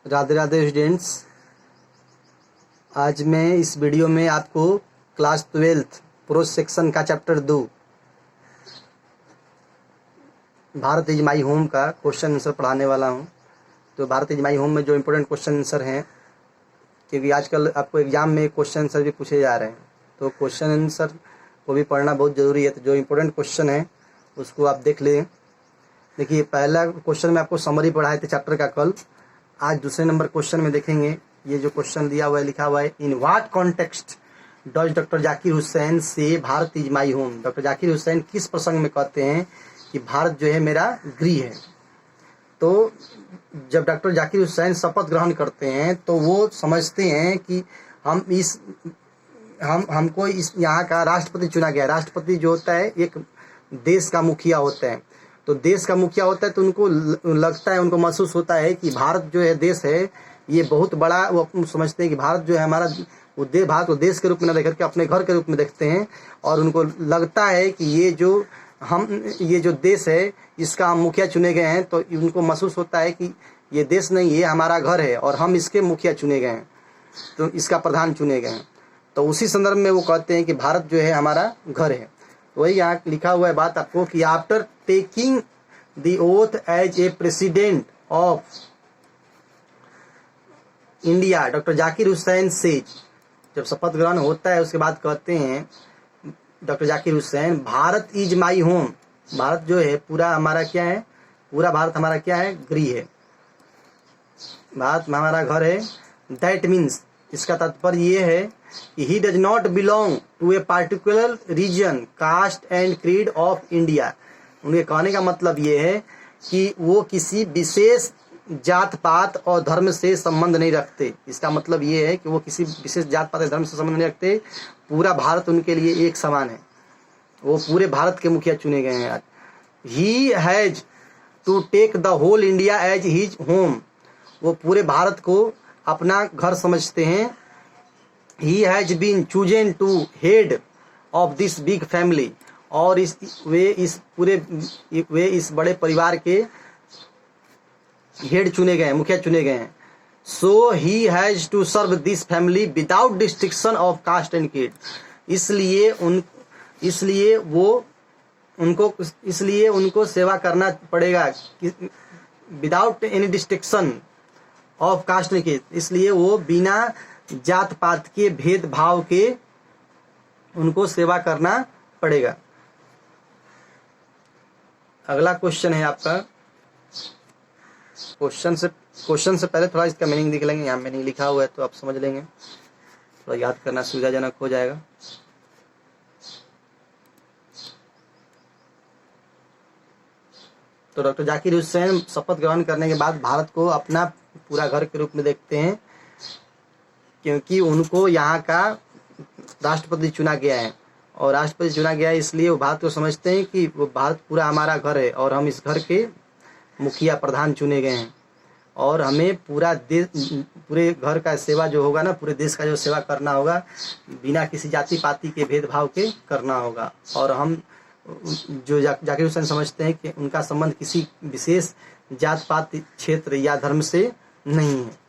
Radhe Radhe students. आज मैं इस वीडियो में आपको क्लास 12th प्रोज सेक्शन का chapter 2 Bharat is my home का क्वेश्चन आंसर पढ़ाने वाला हूं। तो भारत इज माई होम में जो इम्पोर्टेंट क्वेश्चन आंसर हैं, क्योंकि आजकल आपको एग्जाम में क्वेश्चन आंसर भी पूछे जा रहे हैं, तो क्वेश्चन आंसर को भी पढ़ना बहुत ज़रूरी है। तो जो इम्पोर्टेंट क्वेश्चन है उसको आप देख लें। देखिए, पहला क्वेश्चन में आपको समरी पढ़ाए थे चैप्टर का कल। आज दूसरे नंबर क्वेश्चन में देखेंगे। ये जो क्वेश्चन दिया हुआ है, लिखा हुआ है, in what context does doctor Zakir Hussain से Bharat is my home. Doctor Zakir Hussain किस प्रसंग में कहते हैं कि भारत जो है मेरा गृह है। तो जब डॉक्टर जाकिर हुसैन शपथ ग्रहण करते हैं तो वो समझते हैं कि हमको इस यहाँ का राष्ट्रपति चुना गया। राष्ट्रपति जो होता है एक देश का मुखिया होता है। तो देश का मुखिया होता है तो उनको लगता है, उनको महसूस होता है कि भारत जो है देश है, ये बहुत बड़ा। वो समझते हैं कि भारत जो है हमारा, भारत को देश के रूप में न देख करके अपने घर के रूप में देखते हैं। और उनको लगता है कि ये जो देश है इसका हम मुखिया चुने गए हैं। तो उनको महसूस होता है कि ये देश नहीं, ये हमारा घर है और हम इसके मुखिया चुने गए हैं, तो इसका प्रधान चुने गए हैं। तो उसी संदर्भ में वो कहते हैं कि भारत जो है हमारा घर है। वही यहाँ लिखा हुआ है बात आपको कि after taking the oath as a president of India doctor Zakir Hussain says, जब शपथ ग्रहण होता है उसके बाद कहते हैं doctor Zakir Hussain, Bharat is my home. Bharat जो है पूरा हमारा क्या है, पूरा भारत हमारा क्या है, गृह है। भारत हमारा घर है। दैट मीन्स, इसका तात्पर्य ये है कि he does not belong to a particular region, caste and creed of India. उनके कहने का मतलब ये है कि वो किसी विशेष जात पात और धर्म से संबंध नहीं रखते। इसका मतलब ये है कि वो किसी विशेष जात पात या धर्म से संबंध नहीं रखते। पूरा भारत उनके लिए एक समान है। वो पूरे भारत के मुखिया चुने गए हैं। He has to take the whole India as his home. वो पूरे भारत को अपना घर समझते हैं। He has been chosen to head of this big family। और वे इस बड़े परिवार के हेड चुने गए हैं, मुखिया चुने गए हैं। So he has to serve this family without distinction of caste and creed। इसलिए उनको सेवा करना पड़ेगा without any distinction of caste and creed. इसलिए वो बिना जात पात के भेदभाव के उनको सेवा करना पड़ेगा। अगला क्वेश्चन है आपका। क्वेश्चन से पहले थोड़ा इसका मीनिंग देख लेंगे। यहाँ मीनिंग लिखा हुआ है तो आप समझ लेंगे, थोड़ा याद करना सुविधाजनक हो जाएगा। तो डॉक्टर जाकिर हुसैन शपथ ग्रहण करने के बाद भारत को अपना पूरा घर के रूप में देखते हैं, क्योंकि उनको यहाँ का राष्ट्रपति चुना गया है। और राष्ट्रपति चुना गया है इसलिए वो भारत को समझते हैं कि वो भारत पूरा हमारा घर है और हम इस घर के मुखिया प्रधान चुने गए हैं। और हमें पूरे घर का सेवा जो होगा ना, पूरे देश का जो सेवा करना होगा, बिना किसी जाति पाति के भेदभाव के करना होगा। और हम जो जाकिर हुसैन समझते हैं कि उनका संबंध किसी विशेष जात पात, क्षेत्र या धर्म से नहीं है।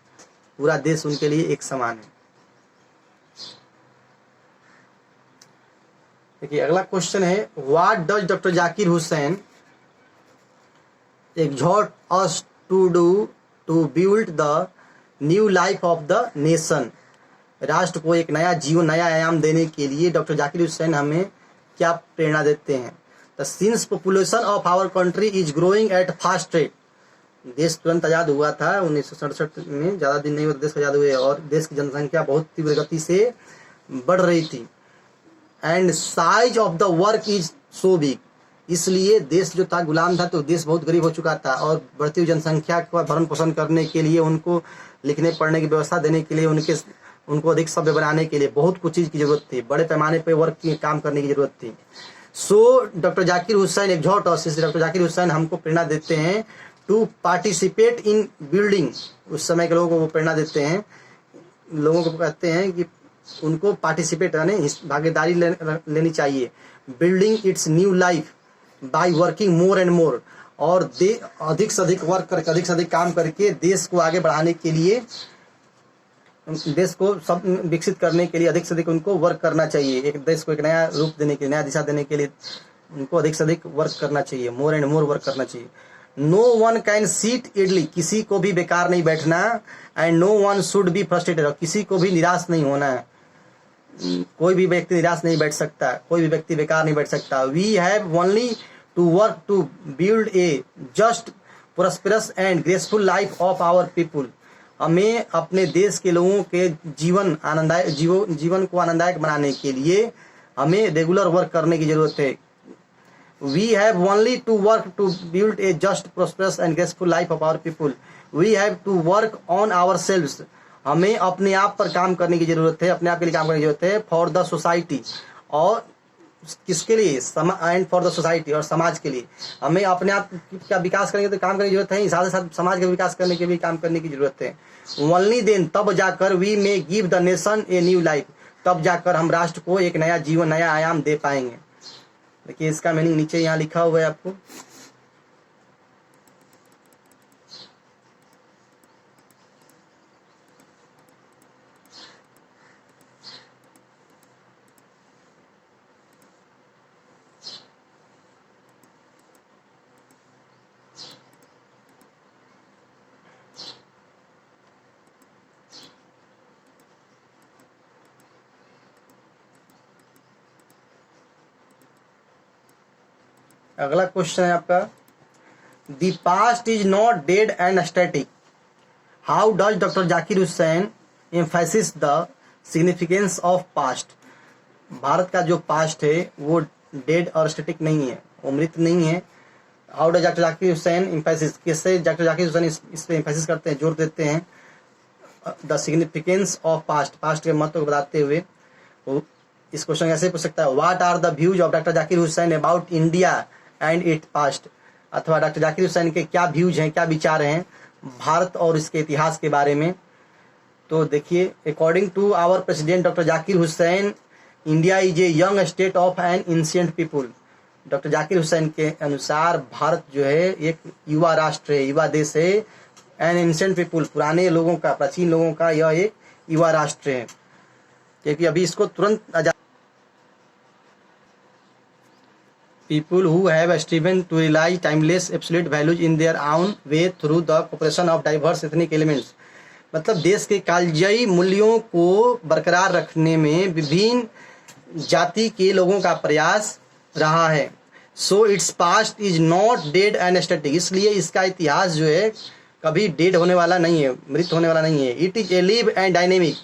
पूरा देश उनके लिए एक समान है। देखिए, अगला क्वेश्चन है, what does doctor Zakir Hussain exhort us to do to build the new life of the nation। राष्ट्र को एक नया जीवन, नया आयाम देने के लिए डॉक्टर जाकिर हुसैन हमें क्या प्रेरणा देते हैं। The since population of our country is growing at fast rate. देश तुरंत आज़ाद हुआ था 1967 में, ज़्यादा दिन नहीं हुआ देश आज़ाद हुए, और देश की जनसंख्या बहुत तीव्र गति से बढ़ रही थी। And size of the work is so big. इसलिए देश जो था गुलाम था, तो देश बहुत गरीब हो चुका था। और बढ़ती हुई जनसंख्या का भरण पोषण करने के लिए, उनको लिखने पढ़ने की व्यवस्था देने के लिए, उनको अधिक सभ्य बनाने के लिए बहुत कुछ चीज़ की जरूरत थी। बड़े पैमाने पर वर्क की काम करने की जरूरत थी। सो डॉक्टर जाकिर हुसैन एक्सहॉर्ट अस, डॉक्टर जाकिर हुसैन हमको प्रेरणा देते हैं टू पार्टिसिपेट इन बिल्डिंग। उस समय के लोगों को वो प्रेरणा देते हैं, लोगों को कहते हैं कि उनको पार्टिसिपेट यानी भागीदारी लेनी चाहिए। Building it's new life by working more and more. और अधिक से अधिक वर्क करके, अधिक से अधिक काम करके देश को आगे बढ़ाने के लिए, देश को सब विकसित करने के लिए अधिक से अधिक उनको वर्क करना चाहिए। एक देश को एक नया रूप देने के लिए, नया दिशा देने के लिए उनको अधिक से अधिक वर्क करना चाहिए, मोर एंड मोर वर्क करना चाहिए। No one can sit idly, किसी को भी बेकार नहीं बैठना। And no one should be frustrated, किसी को भी निराश नहीं होना है। कोई भी व्यक्ति निराश नहीं बैठ सकता, कोई भी व्यक्ति बेकार नहीं बैठ सकता। We have only to work to build a just prosperous and graceful life of our people. हमें अपने देश के लोगों के जीवन को आनंददायक बनाने के लिए हमें रेगुलर वर्क करने की जरूरत है। We have only to work to build a just, prosperous and graceful life of our people. We have to work on ourselves. हमें अपने आप पर काम करने की जरूरत है, अपने आप के लिए काम करने की जरूरत है। फॉर द सोसाइटी, और किसके लिए? एंड फॉर द सोसाइटी, और समाज के लिए। हमें अपने आप का विकास करने के तो काम करने की जरूरत है, साथ ही साथ समाज का विकास करने के भी काम करने की जरूरत है। ओनली देन, तब जाकर we may give the nation a new life, तब जाकर हम राष्ट्र को एक नया जीवन, नया आयाम दे पाएंगे। देखिए इसका मीनिंग नीचे यहाँ लिखा हुआ है आपको। अगला क्वेश्चन है आपका, the past is not dead and static, how does doctor Zakir Hussain emphasis the significance of past. Bharat का जो पास्ट है वो डेड और स्टैटिक नहीं है, वो मृत नहीं है। How does doctor Zakir Hussain emphasis, कैसे डॉक्टर जाकिर हुसैन इस पे एम्फेसिस करते हैं, जोर देते हैं the significance of past, past के महत्व को बताते हुए। इस क्वेश्चन ऐसे पूछ सकता है, what are the views of doctor Zakir Hussain about India and it past, अथवा डॉक्टर जाकिर हुसैन के क्या व्यूज हैं, क्या विचार हैं भारत और इसके इतिहास के बारे में। तो देखिए, according to our president doctor Zakir Hussain, India is a young state of an ancient people. Doctor Zakir Hussain के अनुसार भारत जो है एक युवा राष्ट्र है, युवा देश है। एन एंशिएंट पीपुल, पुराने लोगों का, प्राचीन लोगों का यह एक युवा राष्ट्र है, क्योंकि अभी इसको तुरंत people who have striven to realize timeless absolute values in their own way through the cooperation of diverse ethnic elements। मतलब देश के कालजयी मूल्यों को बरकरार रखने में विभिन्न जाति के लोगों का प्रयास रहा है। So its past is not dead and static, इसलिए इसका इतिहास जो है कभी डेड होने वाला नहीं है, मृत होने वाला नहीं है। It is a live and dynamic,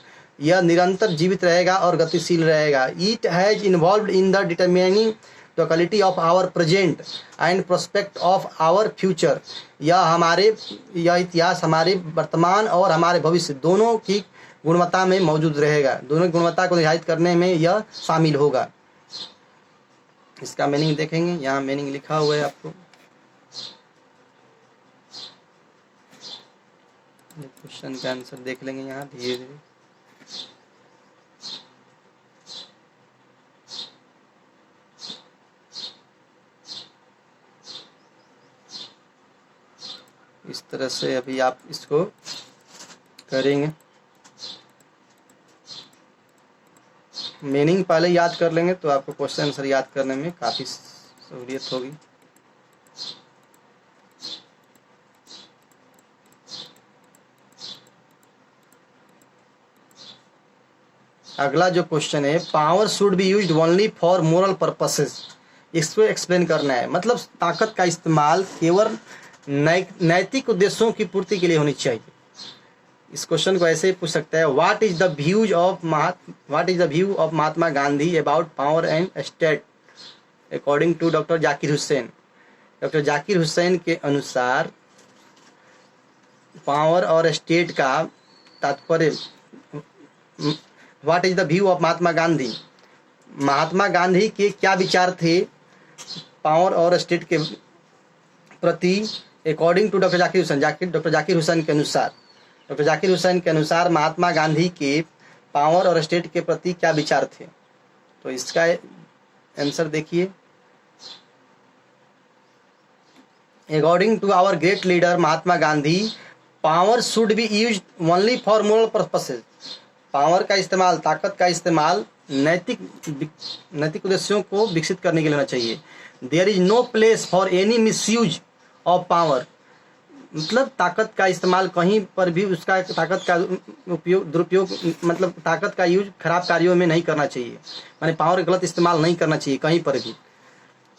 यह निरंतर जीवित रहेगा और गतिशील रहेगा। It has involved in the determining the quality of our present and prospect of our future, यह इतिहास हमारे वर्तमान और हमारे भविष्य दोनों की गुणवत्ता में मौजूद रहेगा, दोनों की गुणवत्ता को निर्धारित करने में यह शामिल होगा। इसका मीनिंग देखेंगे, यहाँ मीनिंग लिखा हुआ है आपको। क्वेश्चन का आंसर देख लेंगे यहाँ धीरे धीरे। इस तरह से अभी आप इसको करेंगे, मीनिंग पहले याद कर लेंगे तो आपको क्वेश्चन आंसर याद करने में काफ़ी सहूलियत होगी। अगला जो क्वेश्चन है, power should be used only for moral purposes, इसको एक्सप्लेन करना है। मतलब ताकत का इस्तेमाल केवल नैतिक उद्देश्यों की पूर्ति के लिए होनी चाहिए। इस क्वेश्चन को ऐसे ही पूछ सकता है, what is the view of Mahatma Gandhi about power and state according to doctor Zakir Hussain. Doctor Zakir Hussain के अनुसार पावर और स्टेट का तात्पर्य, what is the view of Mahatma Gandhi, Mahatma Gandhi के क्या विचार थे पावर और स्टेट के प्रति according to doctor Zakir Hussain. Doctor Zakir Hussain के अनुसार महात्मा गांधी के पावर और स्टेट के प्रति क्या विचार थे। तो इसका आंसर देखिए, according to our great leader Mahatma Gandhi, power should be use only for moral purposes. Power का इस्तेमाल, ताकत का इस्तेमाल नैतिक उद्देश्यों को विकसित करने के लिए होना चाहिए। There is no place for any misuse of power. मतलब ताकत का इस्तेमाल कहीं पर भी, उसका ताकत का उपयोग, दुरुपयोग, मतलब ताकत का यूज खराब कार्यों में नहीं करना चाहिए, माने पावर का गलत इस्तेमाल नहीं करना चाहिए कहीं पर भी।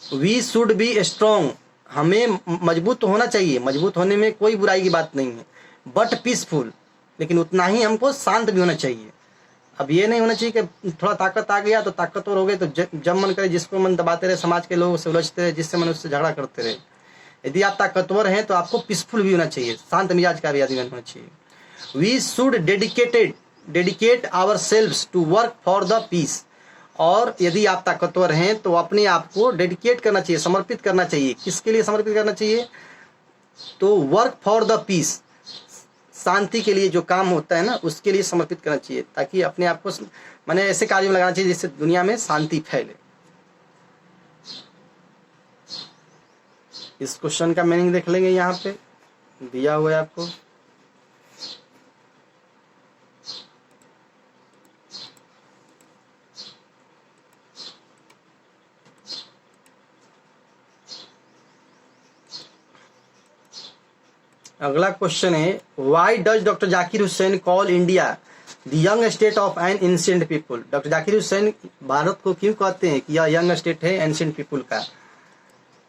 वी शुड बी स्ट्रॉन्ग, हमें मजबूत तो होना चाहिए, मजबूत होने में कोई बुराई की बात नहीं है, बट पीसफुल, लेकिन उतना ही हमको शांत भी होना चाहिए। अब ये नहीं होना चाहिए कि थोड़ा ताकत आ गया तो ताकतवर हो गए तो जब मन करे जिसको मन दबाते रहे, समाज के लोगों से उलझते रहे, जिससे मन उससे झगड़ा करते रहे। यदि आप ताकतवर हैं तो आपको पीसफुल भी होना चाहिए, शांत मिजाज का भी आदमी होना चाहिए। We should dedicate ourselves to work for the peace. और यदि आप ताकतवर हैं तो अपने आप को डेडिकेट करना चाहिए, समर्पित करना चाहिए। किसके लिए समर्पित करना चाहिए? तो वर्क फॉर द पीस, शांति के लिए जो काम होता है ना, उसके लिए समर्पित करना चाहिए, ताकि अपने आप को माने ऐसे कार्यों में लगाना चाहिए जिससे दुनिया में शांति फैले। इस क्वेश्चन का मीनिंग देख लेंगे, यहाँ पे दिया हुआ है आपको। अगला क्वेश्चन है, why does doctor Zakir Hussain call India the young state of an ancient people. Doctor Zakir Hussain Bharat को क्यों कहते हैं कि यह यंग स्टेट है एंशिएंट पीपुल का?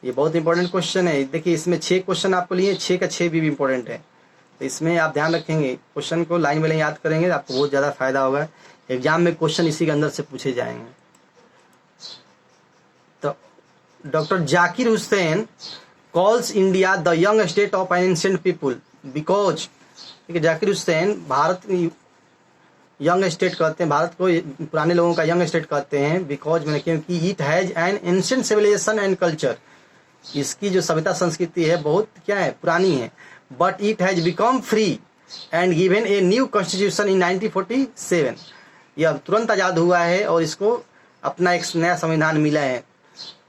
ये बहुत इंपॉर्टेंट क्वेश्चन है। देखिए इसमें 6 क्वेश्चन आपको लिए, 6 का 6 भी इंपॉर्टेंट है, तो इसमें आप ध्यान रखेंगे, क्वेश्चन को लाइन में याद करेंगे, आपको बहुत ज़्यादा फायदा होगा। एग्जाम में क्वेश्चन इसी के अंदर से पूछे जाएंगे। तो doctor Zakir Hussain calls India the young state of ancient people because, ठीक है, जाकिर हुसैन भारत यंग स्टेट कहते हैं, भारत को पुराने लोगों का यंग स्टेट कहते हैं, बिकॉज मैंने क्योंकि it has an ancient civilization and culture, इसकी जो सभ्यता संस्कृति है बहुत क्या है, पुरानी है। But it has become free and given a new constitution in 1947, यह तुरंत आज़ाद हुआ है और इसको अपना एक नया संविधान मिला है,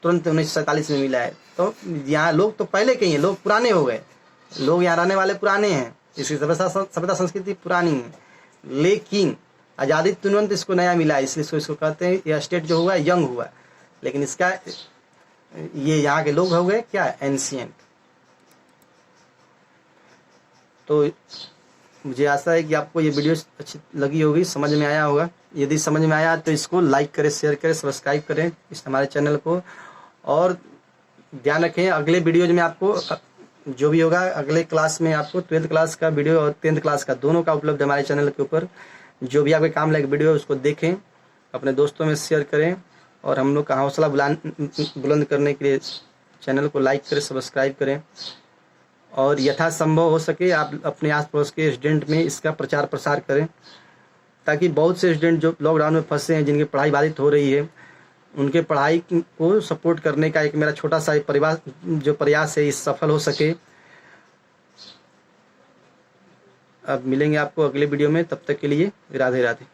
तुरंत 1947 में मिला है। तो यहाँ लोग तो पहले के ही हैं, लोग पुराने हो गए, लोग यहाँ रहने वाले पुराने हैं, इसकी सभ्यता संस्कृति पुरानी है, लेकिन आज़ादी तुरंत इसको नया मिला है, इसलिए इसको कहते हैं यह स्टेट जो हुआ यंग हुआ, लेकिन इसका ये यहाँ के लोग हो गए क्या, एंशिएंट। तो मुझे आशा है कि आपको ये वीडियो अच्छी लगी होगी, समझ में आया होगा। यदि समझ में आया तो इसको लाइक करें, शेयर करें, सब्सक्राइब करें इस हमारे चैनल को। और ध्यान रखें अगले वीडियोज में आपको जो भी होगा, अगले क्लास में आपको 12th क्लास का वीडियो और 10th क्लास का दोनों का उपलब्ध हमारे चैनल के ऊपर। जो भी आपके काम लायक वीडियो है उसको देखें, अपने दोस्तों में शेयर करें, और हम लोग का हौसला बुलंद करने के लिए चैनल को लाइक करें, सब्सक्राइब करें, और यथासंभव हो सके आप अपने आस पड़ोस के स्टूडेंट में इसका प्रचार प्रसार करें, ताकि बहुत से स्टूडेंट जो लॉकडाउन में फंसे हैं, जिनकी पढ़ाई बाधित हो रही है, उनके पढ़ाई को सपोर्ट करने का एक मेरा छोटा सा प्रयास है, इस सफल हो सके। अब मिलेंगे आपको अगले वीडियो में, तब तक के लिए राधे राधे।